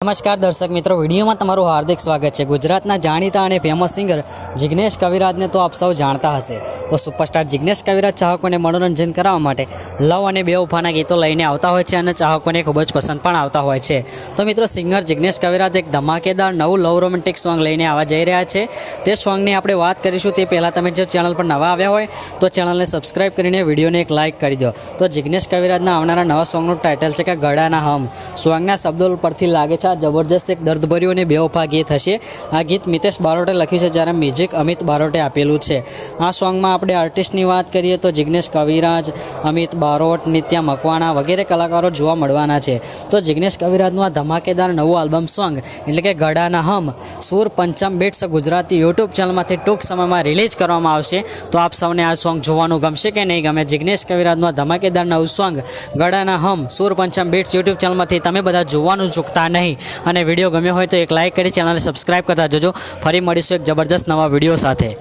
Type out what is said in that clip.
नमस्कार दर्शक मित्रों, वीडियो में तमारू हार्दिक स्वागत है। गुजरातना जाणीता और फेमस सिंगर जिग्नेश कविराज ने तो आप सौ जानता हशे। तो सुपरस्टार जिग्नेश कविराज चाहकों ने मनोरंजन करावा माटे लव और बेवफाना गीतों लईने आवता होय छे अने चाहकों ने खूब ज पसंद पण आवता होय छे। तो मित्रों, सिंगर जिग्नेश कविराज एक धमाकेदार नवुं लव रोमेंटिक सॉन्ग लईने आवा जई रह्या छे। ते सॉन्गनी आपणे वात करीशुं ते पहेला तमे जो चेनल पर नवा आव्या होय तो चेनलने सब्सक्राइब करीने विडियोने एक लाइक करी दो। तो जिग्नेश कविराजना आवनारा नवा सॉन्गनुं टाइटल छे के गळाना हम। सॉन्गना शब्दों परथी लागे छे जबरदस्त एक दर्दभर्યું અને બેવફા ગીત હશે। આ ગીત મિતેશ બારોટે લખ્યું છે, જ્યારે મ્યુઝિક અમિત બારોટે આપેલું છે। આ સોંગમાં આપણે આર્ટિસ્ટની વાત કરીએ તો જિગ્નેશ કવિરાજ, અમિત બારોટ, નિત્યા મકવાણા વગેરે કલાકારો જોવા મળવાના છે। તો જિગ્નેશ કવિરાજનું આ ધમાકેદાર નવું આલ્બમ સોંગ એટલે કે ગળાના હમ સુર પંચમ બીટ્સ ગુજરાતી યુટ્યુબ ચેનલમાંથી ટૂંક સમયમાં રિલીઝ કરવામાં આવશે। તો આપ સૌને આ સોંગ જોવાનું ગમશે કે નહીં ગમે? જિગ્નેશ કવિરાજનું આ ધમાકેદાર નવું સોંગ ગળાના હમ સુર પંચમ બીટ્સ યુટ્યુબ ચેનલમાંથી તમે બધા જોવાનું ચૂકતા નહીં। અને વિડીયો ગમ્યો હોય તો એક લાઇક કરી ચેનલને સબસ્ક્રાઇબ કરતા જજો। ફરી મળીશું એક જબરદસ્ત નવા વિડીયો સાથે।